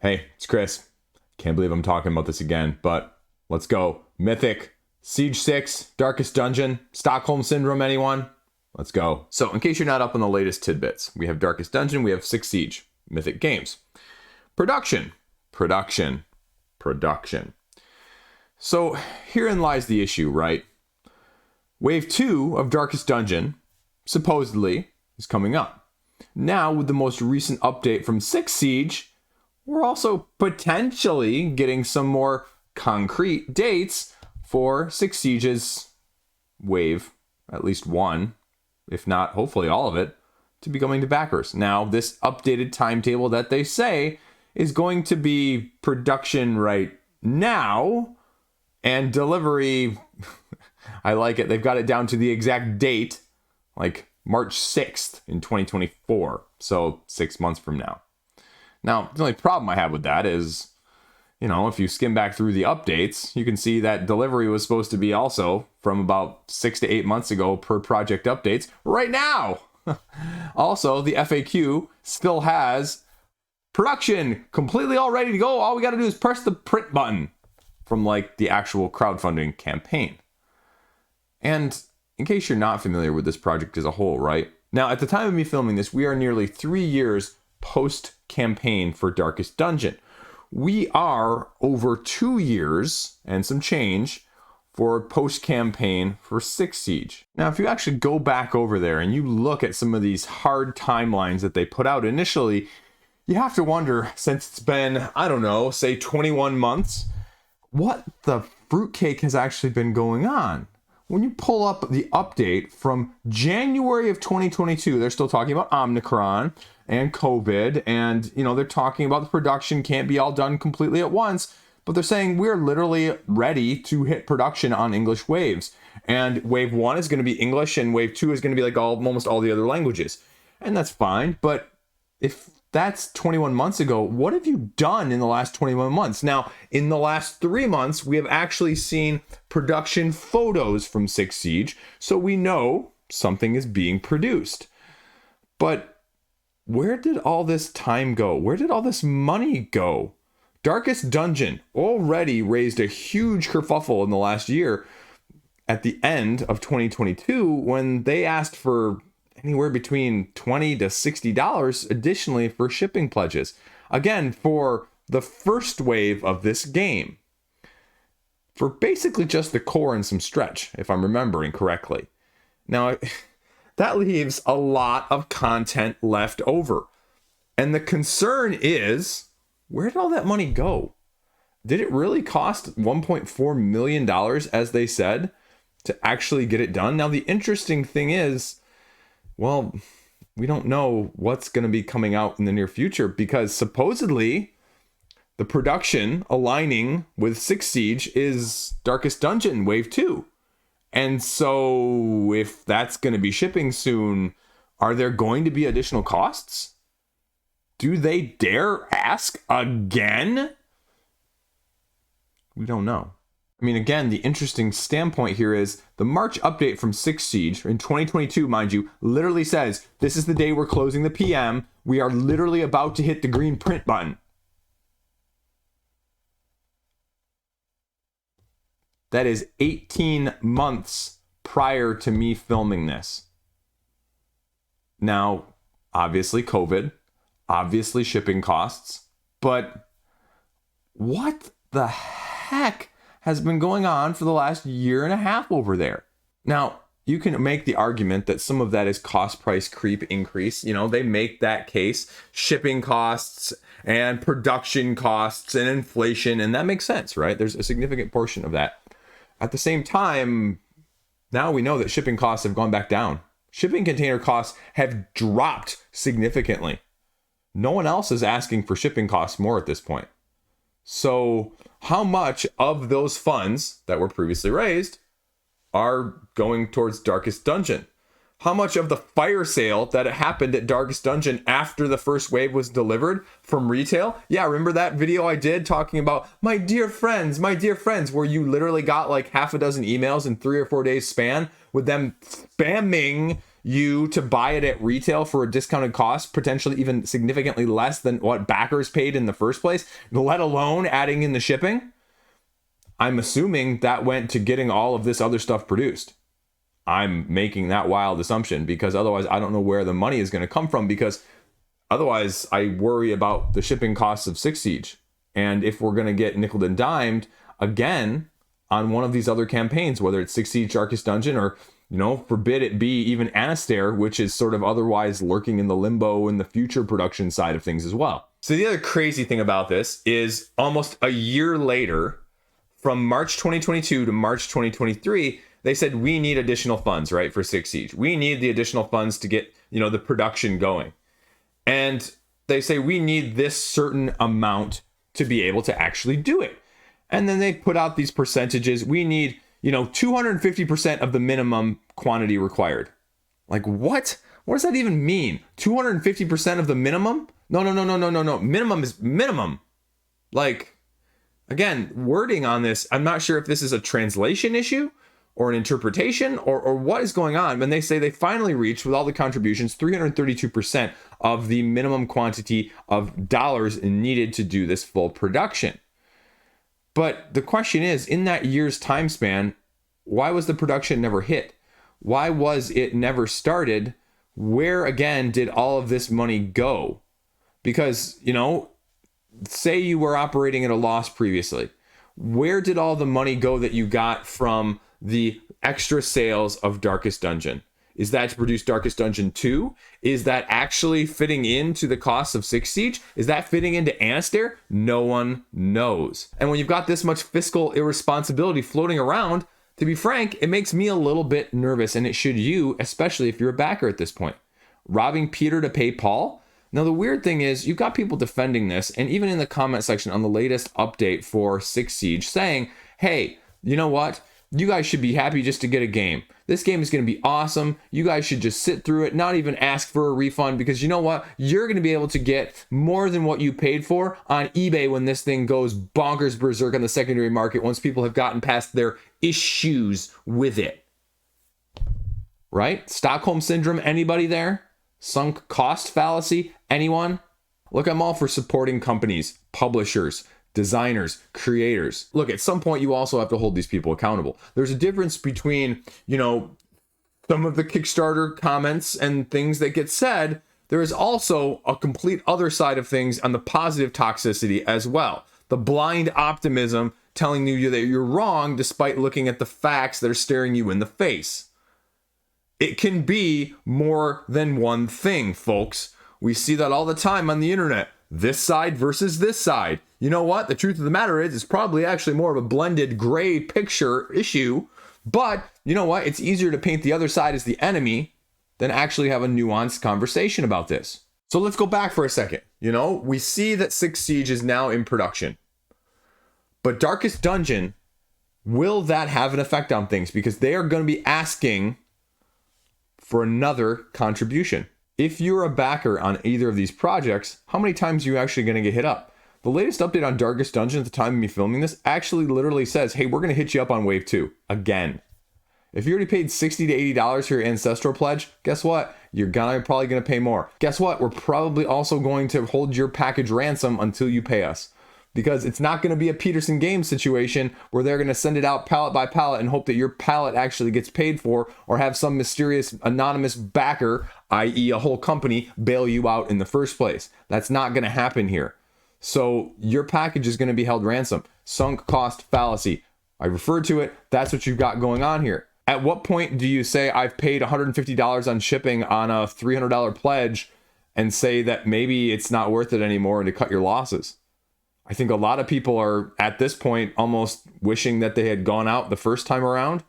Hey, it's Chris. Can't believe I'm talking about this again, but let's go. Mythic, Siege 6, Darkest Dungeon, Stockholm Syndrome, anyone? Let's go. So, in case you're not up on the latest tidbits, we have Darkest Dungeon, we have 6 Siege, Mythic Games. Production. So, herein lies the issue, right? Wave 2 of Darkest Dungeon, supposedly, is coming up. Now, with the most recent update from 6 Siege, we're also potentially getting some more concrete dates for 6 Siege's wave, at least one, if not hopefully all of it, to be coming to backers. Now, this updated timetable that they say is going to be production right now and delivery, I like it. They've got it down to the exact date, like March 6th in 2024. So 6 months from now. Now, the only problem I have with that is, if you skim back through the updates, you can see that delivery was supposed to be also from about 6 to 8 months ago per project updates right now. Also, the FAQ still has production completely all ready to go. All we got to do is press the print button from like the actual crowdfunding campaign. And in case you're not familiar with this project as a whole, right? Now, at the time of me filming this, we are nearly 3 years post-campaign for Darkest Dungeon. We are over 2 years and some change for post-campaign for 6 Siege. Now, if you actually go back over there and you look at some of these hard timelines that they put out initially, you have to wonder, since it's been, say 21 months, what the fruitcake has actually been going on. When you pull up the update from January of 2022, they're still talking about Omicron and COVID, and they're talking about the production can't be all done completely at once, but they're saying we're literally ready to hit production on English waves. And wave 1 is going to be English, and wave 2 is going to be like almost all the other languages. And that's fine, but if that's 21 months ago, what have you done in the last 21 months? Now, in the last 3 months, we have actually seen production photos from 6 Siege, so we know something is being produced. But where did all this time go? Where did all this money go? Darkest Dungeon already raised a huge kerfuffle in the last year at the end of 2022 when they asked for anywhere between $20 to $60 additionally for shipping pledges. Again, for the first wave of this game. For basically just the core and some stretch, if I'm remembering correctly. Now, that leaves a lot of content left over. And the concern is, where did all that money go? Did it really cost $1.4 million, as they said, to actually get it done? Now, the interesting thing is, well, we don't know what's going to be coming out in the near future because supposedly the production aligning with 6 Siege is Darkest Dungeon Wave 2. And so if that's going to be shipping soon, are there going to be additional costs? Do they dare ask again? We don't know. I mean, again, the interesting standpoint here is the March update from 6 Siege in 2022, mind you, literally says, this is the day we're closing the PM. We are literally about to hit the green print button. That is 18 months prior to me filming this. Now, obviously COVID, obviously shipping costs, but what the heck has been going on for the last year and a half over there? Now, you can make the argument that some of that is cost price creep increase. They make that case, shipping costs and production costs and inflation, and that makes sense, right? There's a significant portion of that. At the same time, now we know that shipping costs have gone back down. Shipping container costs have dropped significantly. No one else is asking for shipping costs more at this point. So how much of those funds that were previously raised are going towards Darkest Dungeon? How much of the fire sale that happened at Darkest Dungeon after the first wave was delivered from retail? Yeah, remember that video I did talking about my dear friends, where you literally got like half a dozen emails in 3 or 4 days span with them spamming you to buy it at retail for a discounted cost, potentially even significantly less than what backers paid in the first place, let alone adding in the shipping. I'm assuming that went to getting all of this other stuff produced. I'm making that wild assumption because otherwise I don't know where the money is going to come from, because otherwise I worry about the shipping costs of Six Siege. And if we're going to get nickeled and dimed again on one of these other campaigns, whether it's Six Siege Darkest Dungeon or, forbid it be even Anastair, which is sort of otherwise lurking in the limbo in the future production side of things as well. So the other crazy thing about this is almost a year later, from March 2022 to March 2023, they said we need additional funds, right, for Six Siege. We need the additional funds to get, the production going. And they say we need this certain amount to be able to actually do it. And then they put out these percentages. We need, 250% of the minimum quantity required. Like, what? What does that even mean? 250% of the minimum? No. Minimum is minimum. Like, again, wording on this, I'm not sure if this is a translation issue or an interpretation or what is going on. When they say they finally reached, with all the contributions, 332% of the minimum quantity of dollars needed to do this full production. But the question is, in that year's time span, why was the production never hit? Why was it never started? Where, again, did all of this money go? Because, say you were operating at a loss previously. Where did all the money go that you got from the extra sales of Darkest Dungeon? Is that to produce Darkest Dungeon 2? Is that actually fitting into the costs of Six Siege? Is that fitting into Anastair? No one knows. And when you've got this much fiscal irresponsibility floating around, to be frank, it makes me a little bit nervous, and it should you, especially if you're a backer at this point. Robbing Peter to pay Paul? Now, the weird thing is, you've got people defending this, and even in the comment section on the latest update for Six Siege saying, hey, you know what? You guys should be happy just to get a game. This game is going to be awesome. You guys should just sit through it, not even ask for a refund, because you know what? You're going to be able to get more than what you paid for on eBay when this thing goes bonkers berserk on the secondary market, once people have gotten past their issues with it. Right? Stockholm Syndrome, anybody there? Sunk cost fallacy, anyone? Look, I'm all for supporting companies, publishers, designers, creators. Look, at some point you also have to hold these people accountable. There's a difference between, some of the Kickstarter comments and things that get said. There is also a complete other side of things on the positive toxicity as well. The blind optimism telling you that you're wrong despite looking at the facts that are staring you in the face. It can be more than one thing, folks. We see that all the time on the internet. This side versus this side. You know what? The truth of the matter is, it's probably actually more of a blended gray picture issue. But you know what? It's easier to paint the other side as the enemy than actually have a nuanced conversation about this. So let's go back for a second. We see that Six Siege is now in production. But Darkest Dungeon, will that have an effect on things? Because they are going to be asking for another contribution. If you're a backer on either of these projects, how many times are you actually going to get hit up? The latest update on Darkest Dungeon at the time of me filming this actually literally says, hey, we're going to hit you up on Wave 2 again. If you already paid $60 to $80 for your Ancestral Pledge, guess what? You're probably going to pay more. Guess what? We're probably also going to hold your package ransom until you pay us. Because it's not going to be a Peterson Games situation where they're going to send it out pallet by pallet and hope that your pallet actually gets paid for, or have some mysterious anonymous backer, i.e. a whole company, bail you out in the first place. That's not going to happen here. So your package is going to be held ransom. Sunk cost fallacy. I referred to it. That's what you've got going on here. At what point do you say I've paid $150 on shipping on a $300 pledge and say that maybe it's not worth it anymore and to cut your losses? I think a lot of people are at this point almost wishing that they had gone out the first time around,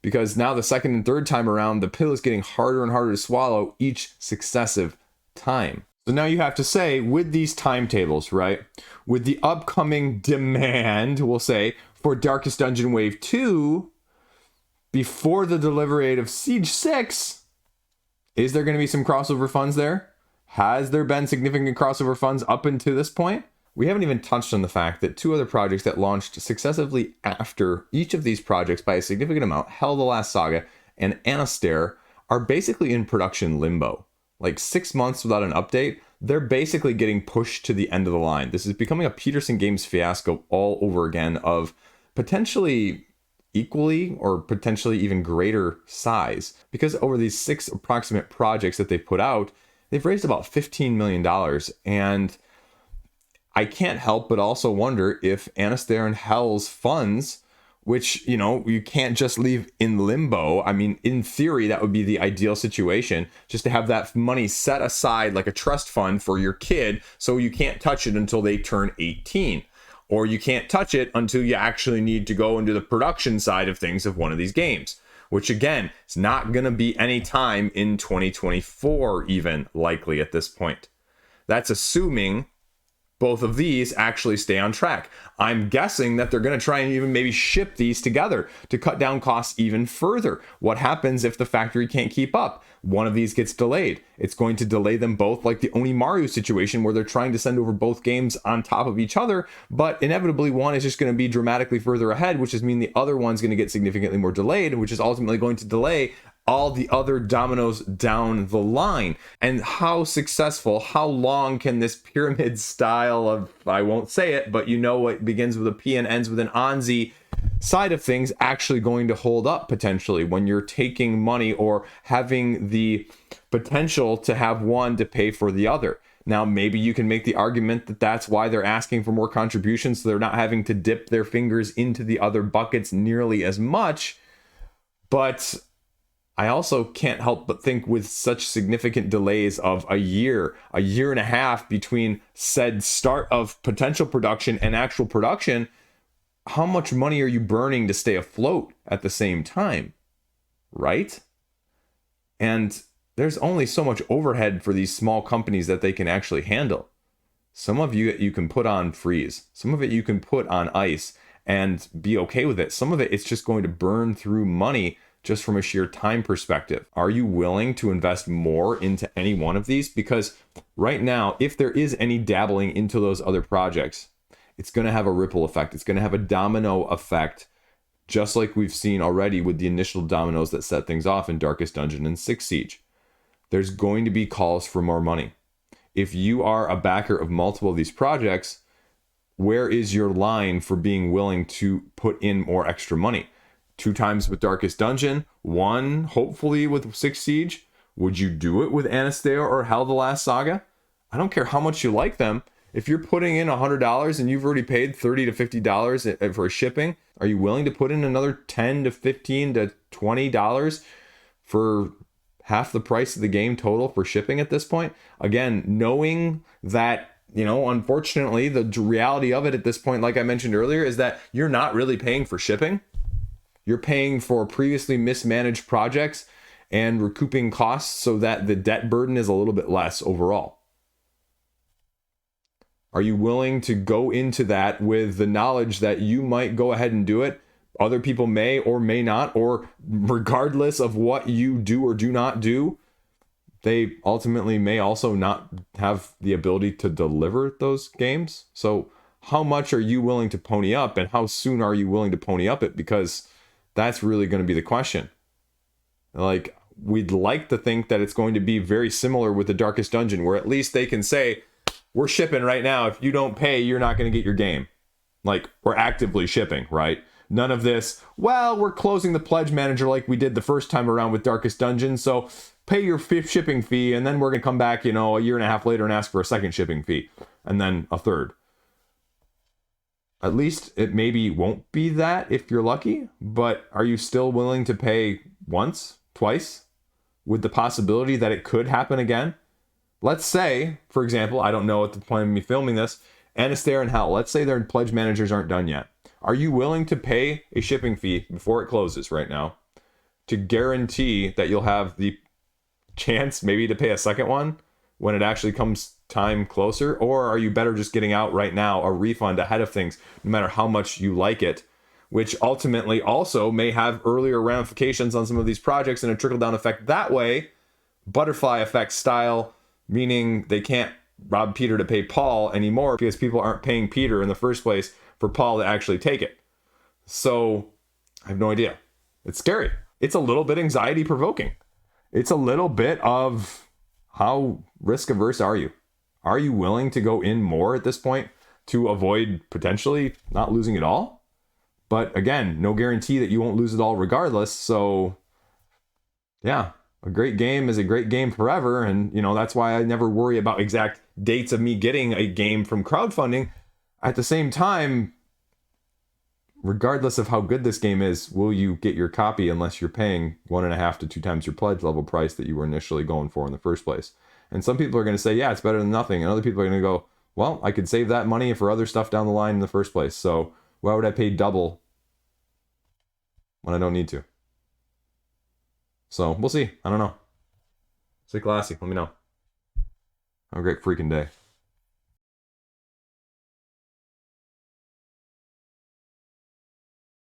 because now the second and third time around, the pill is getting harder and harder to swallow each successive time. So now you have to say, with these timetables, right, with the upcoming demand, we'll say, for Darkest Dungeon Wave 2, before the delivery date of Siege 6, is there going to be some crossover funds there? Has there been significant crossover funds up until this point? We haven't even touched on the fact that two other projects that launched successively after each of these projects by a significant amount, Hell the Last Saga and Anastair, are basically in production limbo. Like 6 months without an update, they're basically getting pushed to the end of the line. This is becoming a Peterson Games fiasco all over again of potentially equally or potentially even greater size, because over these 6 approximate projects that they put out, they've raised about $15 million. And I can't help but also wonder if Anastair and Hell's funds, which, you can't just leave in limbo. I mean, in theory, that would be the ideal situation, just to have that money set aside like a trust fund for your kid, so you can't touch it until they turn 18. Or you can't touch it until you actually need to go into the production side of things of one of these games, which again, is not going to be any time in 2024 even, likely at this point. That's assuming both of these actually stay on track. I'm guessing that they're going to try and even maybe ship these together to cut down costs even further. What happens if the factory can't keep up? One of these gets delayed. It's going to delay them both, like the Onimaru situation where they're trying to send over both games on top of each other, but inevitably one is just going to be dramatically further ahead, which is mean the other one's going to get significantly more delayed, which is ultimately going to delay all the other dominoes down the line. And how successful, how long can this pyramid style of, I won't say it, but it begins with a P and ends with an Onzi side of things actually going to hold up potentially when you're taking money or having the potential to have one to pay for the other. Now, maybe you can make the argument that that's why they're asking for more contributions, so they're not having to dip their fingers into the other buckets nearly as much. But I also can't help but think, with such significant delays of a year and a half between said start of potential production and actual production, how much money are you burning to stay afloat at the same time, right? And there's only so much overhead for these small companies that they can actually handle. Some of you can put on freeze. Some of it you can put on ice and be okay with it. Some of it's just going to burn through money just from a sheer time perspective. Are you willing to invest more into any one of these? Because right now, if there is any dabbling into those other projects, it's going to have a ripple effect. It's going to have a domino effect, just like we've seen already with the initial dominoes that set things off in Darkest Dungeon and Six Siege. There's going to be calls for more money. If you are a backer of multiple of these projects, where is your line for being willing to put in more extra money? 2 times with Darkest Dungeon, 1 hopefully with Six Siege. Would you do it with Anastair or Hell the Last Saga? I don't care how much you like them. If you're putting in $100 and you've already paid $30 to $50 for shipping, are you willing to put in another $10 to $15 to $20 for half the price of the game total for shipping at this point? Again, knowing that, unfortunately, the reality of it at this point, like I mentioned earlier, is that you're not really paying for shipping. You're paying for previously mismanaged projects and recouping costs so that the debt burden is a little bit less overall. Are you willing to go into that with the knowledge that you might go ahead and do it? Other people may or may not, or regardless of what you do or do not do, they ultimately may also not have the ability to deliver those games. So how much are you willing to pony up, and how soon are you willing to pony up it? Because that's really going to be the question. Like, we'd like to think that it's going to be very similar with the Darkest Dungeon, where at least they can say, we're shipping right now. If you don't pay, you're not going to get your game. Like, we're actively shipping, right? None of this, well, we're closing the pledge manager like we did the first time around with Darkest Dungeon, so pay your shipping fee, and then we're going to come back, a year and a half later and ask for a second shipping fee, and then a third. At least it maybe won't be that if you're lucky, but are you still willing to pay once, twice, with the possibility that it could happen again? Let's say, for example, I don't know at the point of me filming this, Anastair and Hell, let's say their pledge managers aren't done yet. Are you willing to pay a shipping fee before it closes right now to guarantee that you'll have the chance maybe to pay a second one when it actually comes time closer? Or are you better just getting out right now a refund ahead of things, no matter how much you like it, which ultimately also may have earlier ramifications on some of these projects and a trickle-down effect that way, butterfly effect style, meaning they can't rob Peter to pay Paul anymore because people aren't paying Peter in the first place for Paul to actually take it. So I have no idea. It's scary. It's a little bit anxiety provoking. it's a little bit of how risk averse are you? Are you willing to go in more at this point to avoid potentially not losing it all? But again, no guarantee that you won't lose it all regardless. So yeah, a great game is a great game forever. And, you know, that's why I never worry about exact dates of me getting a game from crowdfunding. At the same time, regardless of how good this game is, will you get your copy unless you're paying 1.5 to 2 times your pledge level price that you were initially going for in the first place? And some people are going to say, yeah, it's better than nothing. And other people are going to go, well, I could save that money for other stuff down the line in the first place. So why would I pay double when I don't need to? So we'll see. I don't know. Stay classy. Let me know. Have a great freaking day.